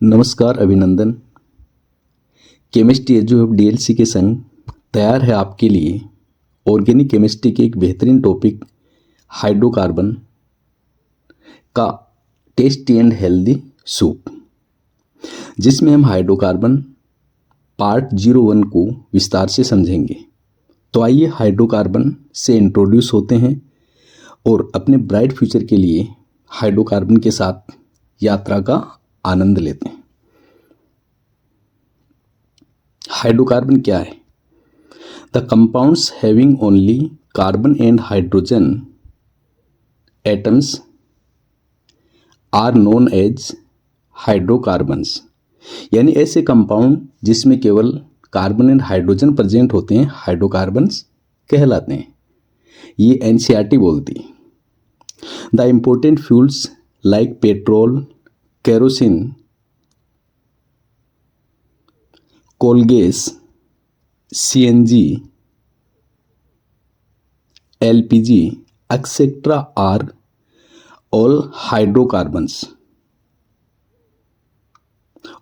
नमस्कार अभिनंदन। Chemistry एजुहब DLC के संग तैयार है आपके लिए ऑर्गेनिक केमिस्ट्री के एक बेहतरीन टॉपिक हाइड्रोकार्बन का टेस्टी एंड हेल्दी सूप, जिसमें हम हाइड्रोकार्बन पार्ट 01 को विस्तार से समझेंगे। तो आइए हाइड्रोकार्बन से इंट्रोड्यूस होते हैं और अपने ब्राइट फ्यूचर के लिए हाइड्रोकार्बन के साथ यात्रा का आनंद लेते हैं। हाइड्रोकार्बन क्या है? The compounds having only carbon and hydrogen atoms are known as hydrocarbons. यानी ऐसे कंपाउंड जिसमें केवल कार्बन एंड हाइड्रोजन प्रेजेंट होते हैं हाइड्रोकार्बन्स कहलाते हैं। ये एनसीईआरटी बोलती है। The important fuels like petrol, kerosene, coal gas, CNG, LPG etcetera are all hydrocarbons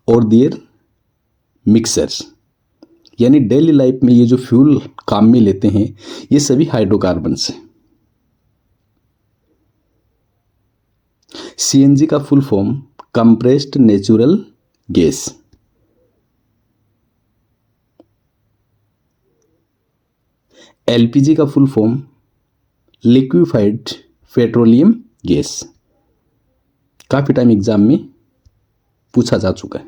और देयर मिक्सर्स। यानी डेली लाइफ में ये जो फ्यूल काम में लेते हैं ये सभी हाइड्रोकार्बन्स हैं। सीएनजी का full form compressed natural gas. LPG का full form liquefied petroleum gas. काफी टाइम एग्जाम में पूछा जा चुका है।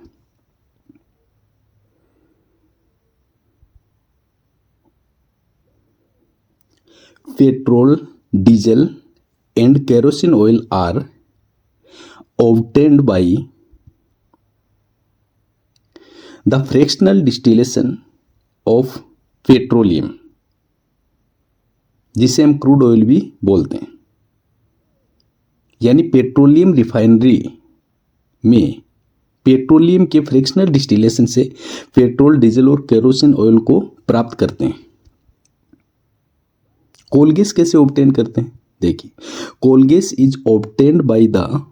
Petrol, diesel and kerosene oil are obtained by the fractional distillation of petroleum, जिसे हम क्रूड ऑयल भी बोलते हैं। यानी पेट्रोलियम रिफाइनरी में पेट्रोलियम के फ्रैक्शनल डिस्टिलेशन से पेट्रोल, डीजल और केरोसिन ऑयल को प्राप्त करते हैं। कोल गैस कैसे ऑब्टेन करते हैं? देखिए, coal gas is obtained by the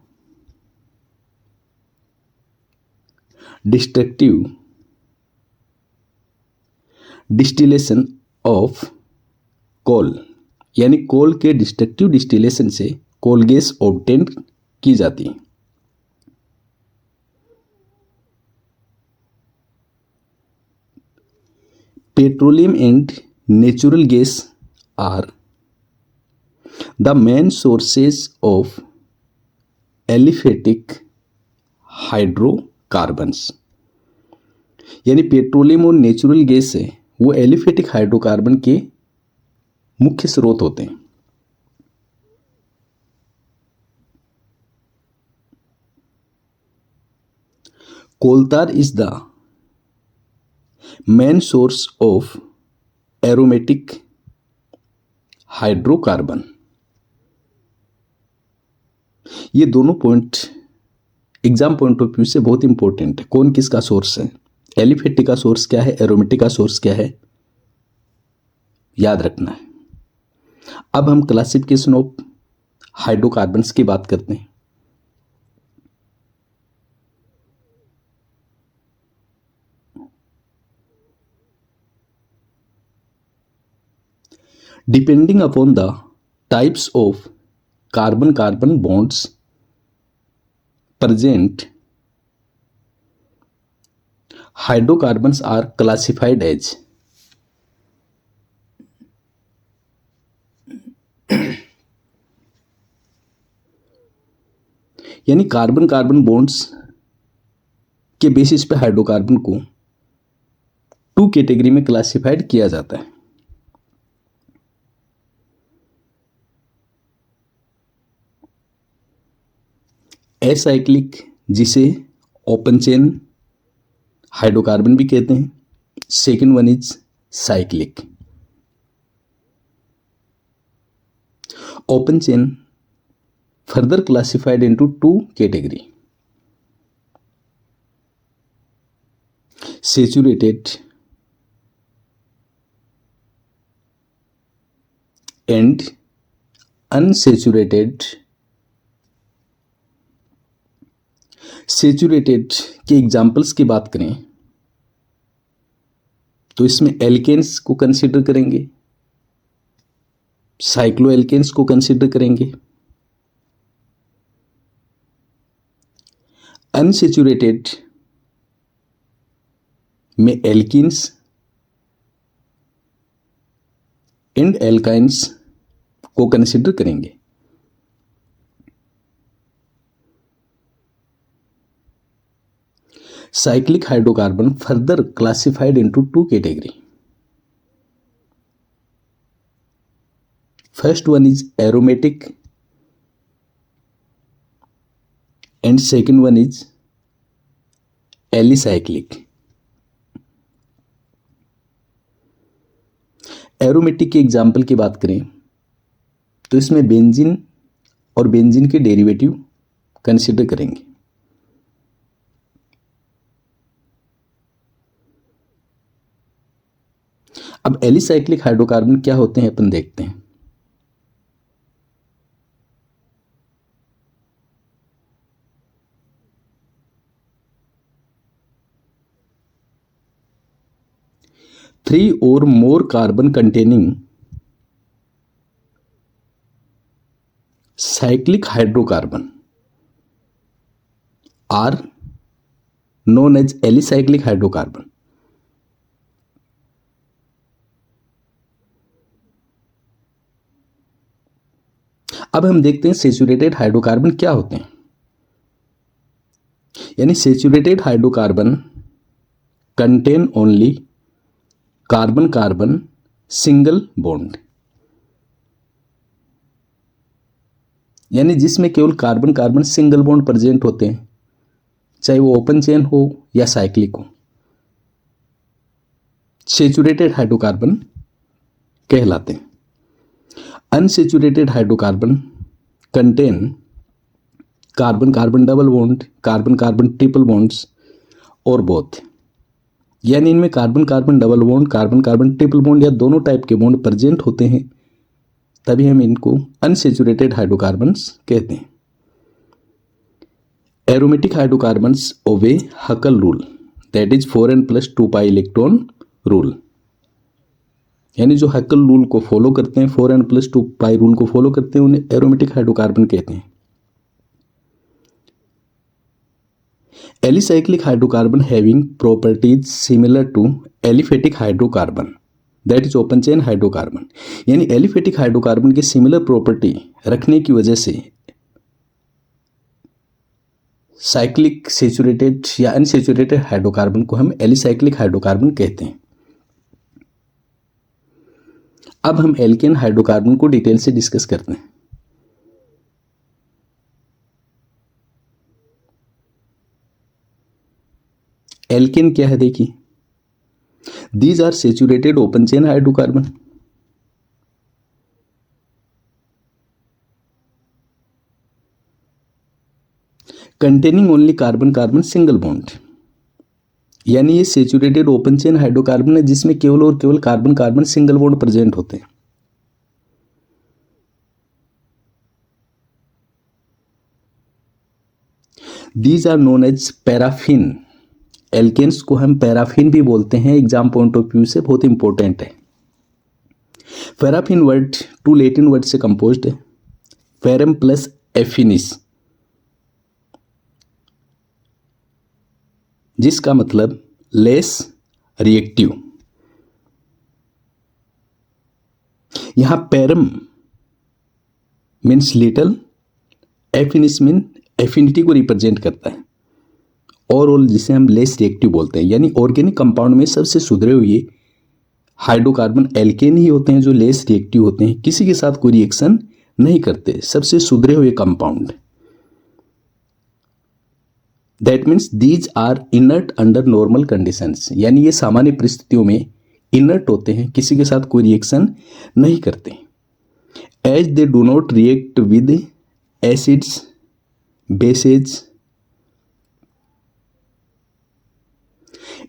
destructive distillation of coal. यानी कोल के डिस्ट्रक्टिव डिस्टिलेशन से कोल गैस ऑब्टेन की जाती है। Petroleum and natural gas are the main sources of aliphatic hydrocarbons. यानी पेट्रोलियम और नेचुरल गैस है वो एलिफेटिक हाइड्रोकार्बन के मुख्य स्रोत होते हैं। Coal tar is the main source of aromatic hydrocarbon. ये दोनों point exam point of view से बहुत इंपॉर्टेंट है। कौन किसका सोर्स है? एलिफेटिक का सोर्स क्या है, एरोमेटिक का सोर्स क्या है, याद रखना है। अब हम क्लासिफिकेशन ऑफ हाइड्रोकार्बन्स की बात करते हैं। Depending upon the types of carbon carbon bonds present, hydrocarbons are classified as यानी कार्बन कार्बन बॉन्ड्स के बेसिस पे हाइड्रोकार्बन को 2 कैटेगरी में क्लासिफाइड किया जाता है। एसाइक्लिक, जिसे ओपन चेन हाइड्रोकार्बन भी कहते हैं। Second one is cyclic. Open chain further classified into 2 category, saturated and unsaturated. Saturated के एग्जाम्पल्स की बात करें तो इसमें एल्केन्स को कंसीडर करेंगे, साइक्लो एल्केन्स को कंसीडर करेंगे, अनसेचुरेटेड में एल्कीन्स एंड एल्काइंस को कंसीडर करेंगे। Cyclic hydrocarbon further classified into two category. First one is aromatic and second one is alicyclic. Aromatic के एग्जाम्पल की बात करें तो इसमें बेंजीन और बेंजीन के डेरिवेटिव कंसीडर करेंगे। अब एलिसाइक्लिक हाइड्रोकार्बन क्या होते हैं अपन देखते हैं। थ्री और more carbon containing cyclic hydrocarbon are known as alicyclic hydrocarbon. अब हम देखते हैं सेचुरेटेड हाइड्रोकार्बन क्या होते हैं। यानी saturated hydrocarbon contain only carbon carbon single bond, यानी जिसमें केवल carbon carbon single bond present होते हैं, चाहे वो ओपन चेन हो या साइक्लिक हो, सेचुरेटेड हाइड्रोकार्बन कहलाते हैं। Unsaturated hydrocarbon contain carbon carbon double bond, carbon carbon triple bonds और बोथ, यानी इनमें carbon carbon double bond, carbon carbon triple bond या दोनों टाइप के बॉन्ड प्रेजेंट होते हैं, तभी हम इनको अनसेचुरेटेड हाइड्रोकार्बन्स कहते हैं। Aromatic hydrocarbons obey Huckel rule, that is 4n+2 pi electron rule, यानी जो हकल रूल को फॉलो करते हैं, 4n+2 पाई रूल को फॉलो करते हैं, उन्हें एरोमेटिक हाइड्रोकार्बन कहते हैं। Alicyclic hydrocarbon having properties similar to aliphatic hydrocarbon, that is open chain hydrocarbon, यानी एलिफेटिक हाइड्रोकार्बन की सिमिलर प्रॉपर्टी रखने की वजह से साइक्लिक सेचुरेटेड या अनसेचुरेटेड हाइड्रोकार्बन को हम एलिसाइक्लिक हाइड्रोकार्बन कहते हैं। अब हम एल्केन हाइड्रोकार्बन को डिटेल से डिस्कस करते हैं। एल्केन क्या है देखिए, these are saturated open chain hydrocarbon, containing only carbon carbon single bond, यानी ये सेचुरेटेड ओपन चेन हाइड्रोकार्बन है जिसमें केवल और केवल carbon carbon single bond present होते हैं। These are known as paraffin, alkanes को हम पैराफिन भी बोलते हैं, एग्जाम पॉइंट ऑफ व्यू से बहुत इंपॉर्टेंट है। Paraffin word two Latin word से कंपोज्ड है, फेरम प्लस एफिनिस, जिसका मतलब लेस रिएक्टिव। यहां पैरम मीन्स लिटल, एफिनिस मीन एफिनिटी को रिप्रेजेंट करता है, और जिसे हम लेस रिएक्टिव बोलते हैं, यानी ऑर्गेनिक कंपाउंड में सबसे सुधरे हुए हाइड्रोकार्बन एल्केन ही होते हैं जो लेस रिएक्टिव होते हैं, किसी के साथ कोई रिएक्शन नहीं करते, सबसे सुधरे हुए compound. That means these are inert under normal conditions, यानी ये सामान्य परिस्थितियों में इनर्ट होते हैं, किसी के साथ कोई रिएक्शन नहीं करते। As they do not react with acids, bases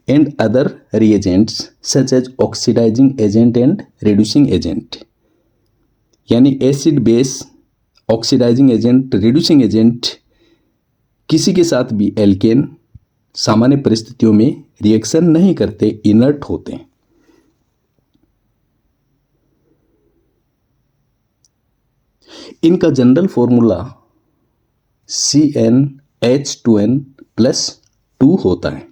and other reagents such as oxidizing agent and reducing agent, यानी acid, base, oxidizing agent, reducing agent किसी के साथ भी एल्केन सामान्य परिस्थितियों में रिएक्शन नहीं करते, इनर्ट होते हैं। इनका जनरल फॉर्मूला CnH2n+2 होता है।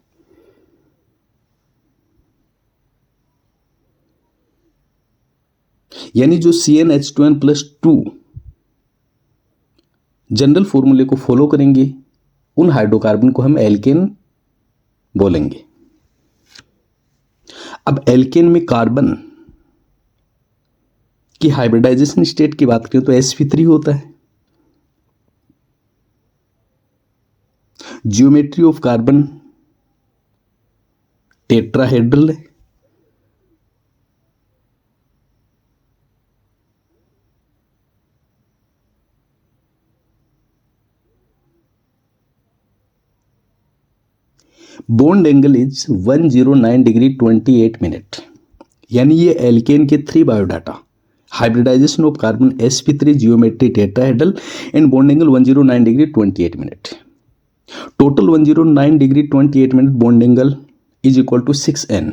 यानी जो CnH2n+2 जनरल फॉर्मूले को फॉलो करेंगे, उन हाइड्रोकार्बन को हम एल्केन बोलेंगे। अब एल्केन में कार्बन की हाइब्रिडाइजेशन स्टेट की बात करें तो sp3 होता है। जियोमेट्री ऑफ कार्बन टेट्राहेड्रल है। Bond angle is 109 degree 28 minute. यानी ये एल्केन के 3 biodata, hybridization of carbon sp3, geometry tetrahedral and bond angle 109 degree 28 minute. Total 109 degree 28 minute bond angle is equal to 6n,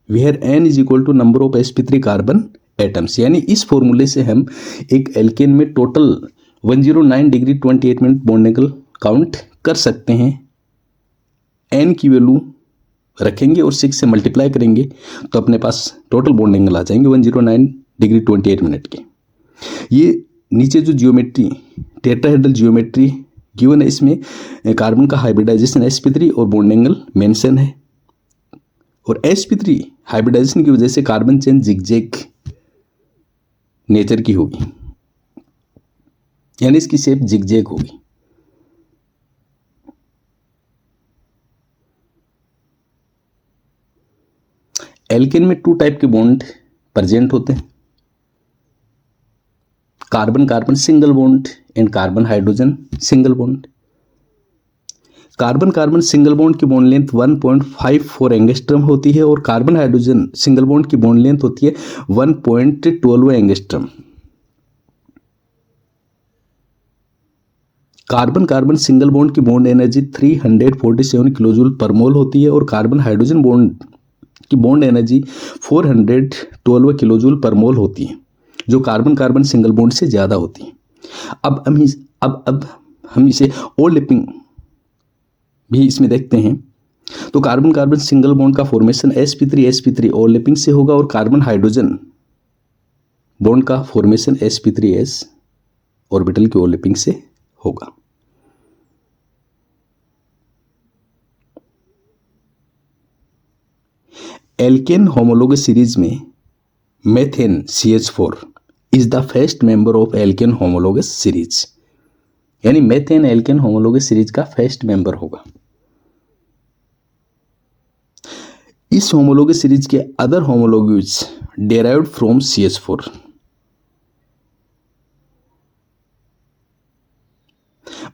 where n is equal to number of sp3 carbon atoms. यानी इस फॉर्मूले से हम एक alkane में total 109 degree 28 minute bond angle count कर सकते हैं। n की वैल्यू रखेंगे और 6 से मल्टीप्लाई करेंगे तो अपने पास टोटल बॉन्ड एंगल आ जाएंगे 109 डिग्री 28 मिनट के। ये नीचे जो जियोमेट्री टेट्राहेड्रल जियोमेट्री गिवन है, इसमें कार्बन का हाइब्रिडाइजेशन sp3 और बॉन्ड एंगल मेंशन है। और sp3 हाइब्रिडाइजेशन की वजह से कार्बन चेन जिगजैग नेचर की होगी, यानी इसकी शेप जिगजैग होगी। एल्केन में 2 टाइप के बॉन्ड प्रेजेंट होते हैं, carbon carbon single bond and carbon hydrogen single bond. Carbon carbon single bond की बॉन्ड लेंथ 1.54 एंगस्ट्रम होती है और कार्बन हाइड्रोजन सिंगल बॉन्ड की बॉन्ड लेंथ होती है 1.12 angstrom. Carbon carbon single bond की बॉन्ड एनर्जी 347 किलोजूल पर मोल होती है और कार्बन हाइड्रोजन बॉन्ड की बॉन्ड एनर्जी 412 किलोजूल पर मोल होती है, जो कार्बन कार्बन सिंगल बॉन्ड से ज़्यादा होती है। अब हम इसे ओवरलैपिंग भी इसमें देखते हैं। तो कार्बन कार्बन सिंगल बॉन्ड का फॉर्मेशन sp3 ओवरलैपिंग से होगा और कार्बन हाइड्रोजन बॉन्ड का फॉर्मेशन sp3s ऑर्बिटल की ओवरलैपिंग से होगा। एल्केन होमोलोगस सीरीज में methane CH4 is the first member of alkane homologous series. यानी मेथेन एल्केन होमोलोगस सीरीज का फर्स्ट मेंबर होगा। इस होमोलोगस सीरीज के other homologues derived from CH4।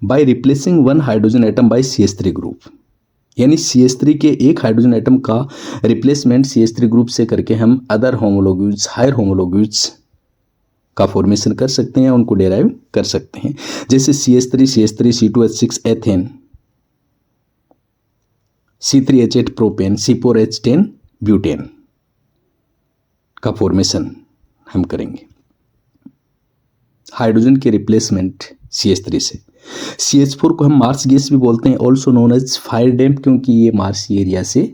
By replacing one hydrogen atom by CH3 group. यानी CH3 के एक hydrogen atom का replacement CH3 group से करके हम अदर होमोलोग्स हायर होमोलोग्स का फॉर्मेशन कर सकते हैं, उनको डेराइव कर सकते हैं। जैसे CH3 C2H6 ethane, C3H8 propane, C4H10 butane का फॉर्मेशन हम करेंगे हाइड्रोजन के रिप्लेसमेंट CH3 से। CH4 को हम मार्स गैस भी बोलते हैं, ऑल्सो नोन एज फायर डैम्प, क्योंकि ये मार्सी एरिया से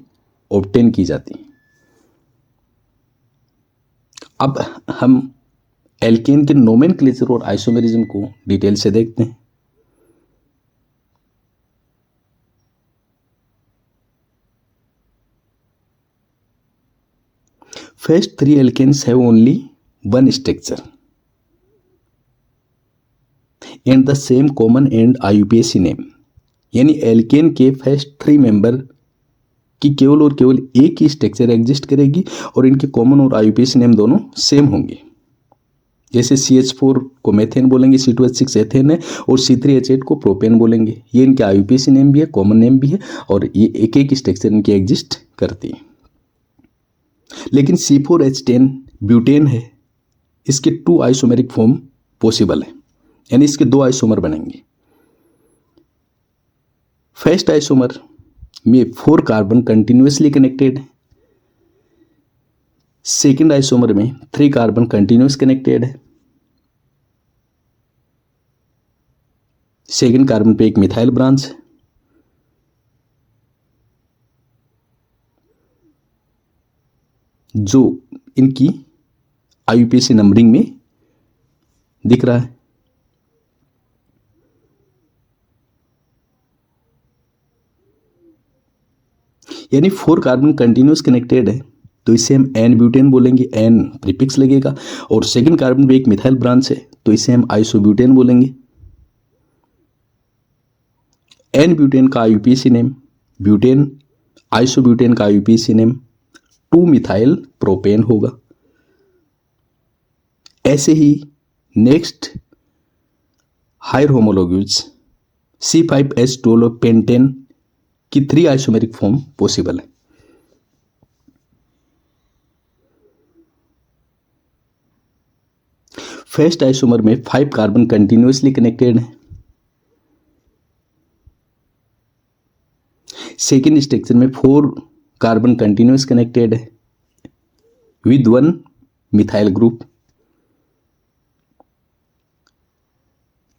ऑब्टेन की जाती है। अब हम एल्केन के नोमेनक्लेचर और आइसोमेरिज्म को डिटेल से देखते हैं। First 3 alkanes have only one structure and the same common and IUPAC नेम। यानी एल्केन के फर्स्ट 3 मेंबर की केवल और केवल एक ही स्ट्रक्चर एग्जिस्ट करेगी और इनके कॉमन और IUPAC नेम दोनों सेम होंगे। जैसे CH4 को मेथेन बोलेंगे, C2H6 एथेन है और C3H8 को प्रोपेन बोलेंगे। ये इनके IUPAC नेम भी है, कॉमन नेम भी है और ये एक एक स्ट्रक्चर इनके एग्जिस्ट करती है। लेकिन C4H10 ब्यूटेन है, इसके 2 आइसोमेरिक फॉर्म पॉसिबल है, यानी इसके 2 आइसोमर बनेंगे। फर्स्ट आइसोमर में 4 कार्बन कंटिन्यूसली कनेक्टेड है। सेकेंड आइसोमर में 3 कार्बन कंटिन्यूस कनेक्टेड है। सेकेंड कार्बन पे एक मिथाइल ब्रांच है। जो इनकी आईयूपीएसी नंबरिंग में दिख रहा है। यानी 4 कार्बन कंटिन्यूस कनेक्टेड है तो इसे हम एन ब्यूटेन बोलेंगे, एन प्रीफिक्स लगेगा। और सेकेंड कार्बन पे एक मिथाइल ब्रांच है तो इसे हम आइसोब्यूटेन बोलेंगे। एन ब्यूटेन का आईयूपीएसी नेम ब्यूटेन, आइसोब्यूटेन का आईयूपीएसी नेम 2 मिथाइल प्रोपेन होगा। ऐसे ही नेक्स्ट हायर होमोलॉग्यूज C5H12 पेंटेन की 3 आइसोमेरिक फॉर्म पॉसिबल है। फर्स्ट आइसोमर में 5 कार्बन कंटिन्यूसली कनेक्टेड है। सेकेंड स्ट्रक्चर में 4 कार्बन कंटिन्यूस कनेक्टेड है with 1 methyl group.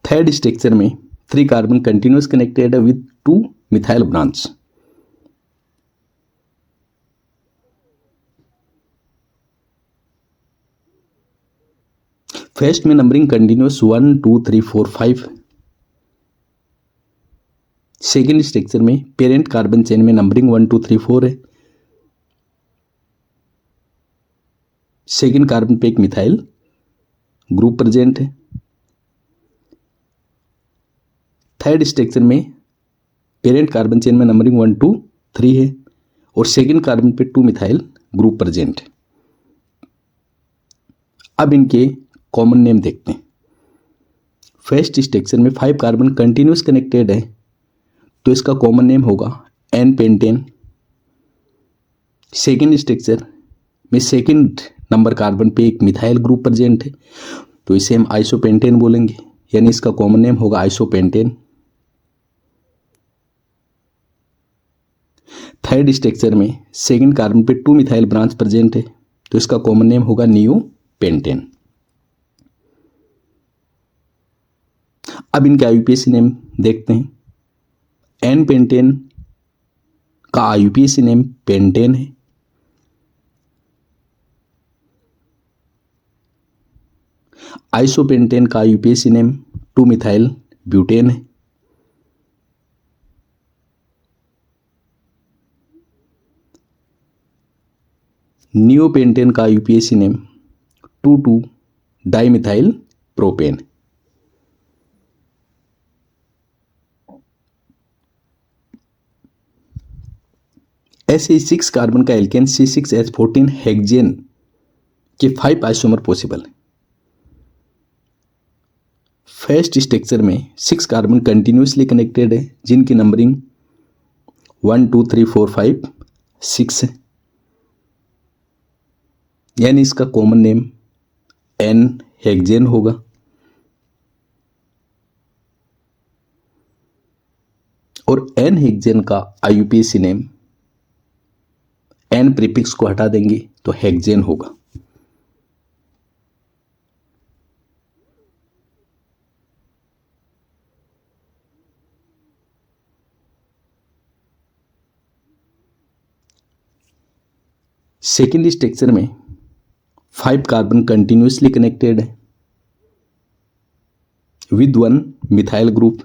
Third structure में 3 कार्बन कंटिन्यूस कनेक्टेड है विद 2 मिथाइल ब्रांच। फर्स्ट में नंबरिंग कंटिन्यूस 1 2 3 4 5। सेकेंड स्ट्रक्चर में पेरेंट कार्बन चेन में नंबरिंग 1 2 3 4 है। सेकेंड कार्बन पे एक मिथाइल ग्रुप प्रेजेंट है। थर्ड स्ट्रक्चर में पेरेंट कार्बन चेन में नंबरिंग 1 2 3 है और सेकेंड कार्बन पे 2 मिथाइल ग्रुप प्रेजेंट है। अब इनके कॉमन नेम देखते हैं। फर्स्ट स्ट्रक्चर में 5 कार्बन कंटिन्यूस कनेक्टेड है तो इसका कॉमन नेम होगा एन पेंटेन। सेकेंड स्ट्रक्चर में सेकेंड नंबर कार्बन पे एक मिथाइल ग्रुप प्रेजेंट है तो इसे हम आइसोपेंटेन बोलेंगे, यानी इसका कॉमन नेम होगा आइसोपेंटेन। थर्ड स्ट्रक्चर में सेकेंड कार्बन पे 2 मिथाइल ब्रांच प्रेजेंट है तो इसका कॉमन नेम होगा नियो पेंटेन। अब इनके आईयूपीएसी नेम देखते हैं। एन पेंटेन का आईयूपीएसी नेम पेंटेन है। आइसोपेंटेन का आईयूपीएसी नेम 2 मिथाइल ब्यूटेन है। नियोपेंटेन का आईयूपीएसी नेम 2 डाइमिथाइल प्रोपेन। ऐसे 6 कार्बन का एल्केन C6H14 हेक्सेन के 5 आइसोमर पॉसिबल है। फर्स्ट स्ट्रक्चर में 6 कार्बन कंटिन्यूसली कनेक्टेड है जिनकी नंबरिंग 1 2 3 4 5 6 है, यानी इसका कॉमन नेम एन हेक्सेन होगा। और एन हेक्सेन का आईयूपीएसी नेम एन प्रीफिक्स को हटा देंगे तो हेक्सेन होगा। सेकेंड स्ट्रक्चर में 5 कार्बन कंटिन्यूसली कनेक्टेड है with 1 methyl group.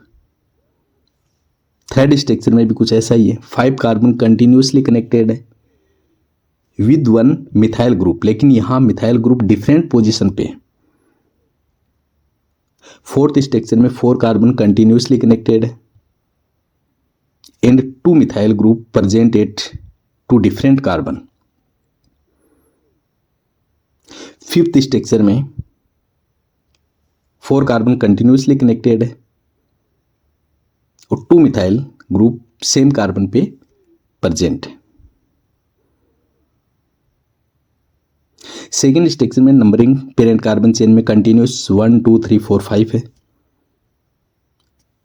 Third structure में भी कुछ ऐसा ही है, 5 कार्बन कंटिन्यूसली कनेक्टेड है विद 1 मिथाइल ग्रुप, लेकिन यहां मिथाइल ग्रुप डिफरेंट पोजीशन पे है। फोर्थ स्ट्रक्चर में 4 कार्बन कंटिन्यूसली कनेक्टेड है and 2 methyl group present at 2 different carbon. Fifth structure में 4 कार्बन कंटिन्यूसली कनेक्टेड है और 2 मिथाइल ग्रुप सेम कार्बन पे प्रेजेंट है। सेकेंड स्ट्रक्चर में नंबरिंग पेरेंट कार्बन चेन में कंटिन्यूस 1 2 3 4 5 है।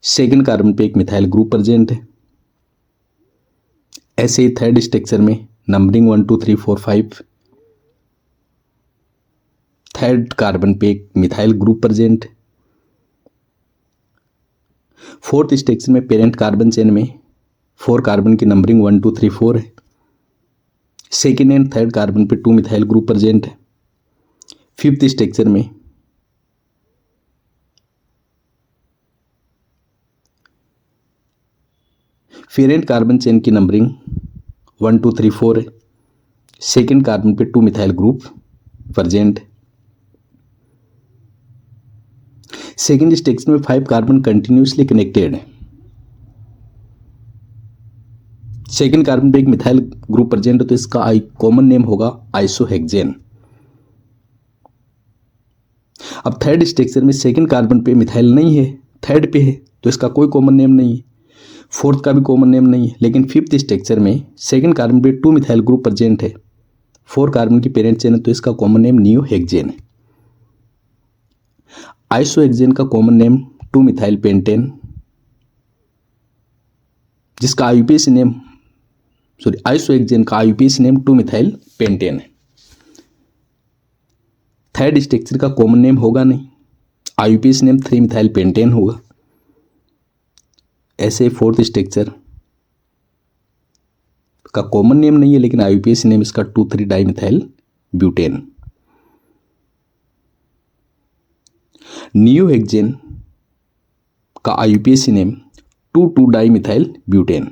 सेकेंड कार्बन पे एक मिथाइल ग्रुप प्रेजेंट है। ऐसे ही थर्ड स्ट्रक्चर में नंबरिंग 1 2 3 4 5, थर्ड कार्बन पे एक methyl group present. Fourth structure में पेरेंट कार्बन चेन में 4 कार्बन की नंबरिंग 1 2 3 4 है। सेकेंड एंड थर्ड कार्बन पे 2 मिथाइल ग्रुप प्रेजेंट है। फिफ्थ स्ट्रक्चर में पेरेंट कार्बन चेन की नंबरिंग 1 2 3 4 है। सेकेंड कार्बन पे 2 methyl group present. Second structure में 5 कार्बन कंटिन्यूसली कनेक्टेड है। सेकेंड कार्बन पे एक मिथाइल ग्रुप प्रेजेंट है, तो इसका कॉमन नेम होगा आइसोहेक्सेन। अब थर्ड स्ट्रक्चर में सेकेंड कार्बन पे मिथाइल नहीं है, थर्ड पे है, तो इसका कोई कॉमन नेम नहीं है। फोर्थ का भी कॉमन नेम नहीं है। लेकिन फिफ्थ स्ट्रक्चर में सेकेंड कार्बन पे 2 मिथाइल ग्रुप प्रेजेंट है, 4 कार्बन की पेरेंट चेन है, तो इसका कॉमन नेम नियोहेक्सेन है। आइसोहेक्सेन का कॉमन नेम 2 मिथाइल पेंटेन, जिसका आईयूपीएसी नेम आइसोहेक्सेन का आईयूपीएसी नेम 2 मिथाइल पेंटेन है। थर्ड स्ट्रक्चर का कॉमन नेम होगा नहीं, आईयूपीएसी नेम 3 मिथाइल पेंटेन होगा। ऐसे फोर्थ स्ट्रक्चर का कॉमन नेम नहीं है, लेकिन आईयूपीएसी नेम इसका 2 3 डाइमिथाइल ब्यूटेन। नियोहेक्सेन का आईयूपीएसी नेम 2 2 डाइमिथाइल ब्यूटेन।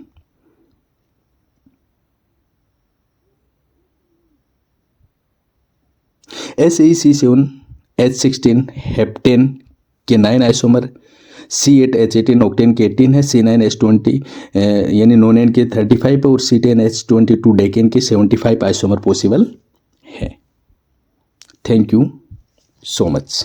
ऐसे ही C7H16 हेप्टेन के 9 आइसोमर, C8H18 ऑक्टेन के 18 है, C9H20 यानी नोनेन के 35 है, और C10H22 डेकेन के 75 आइसोमर पॉसिबल है। Thank you so much.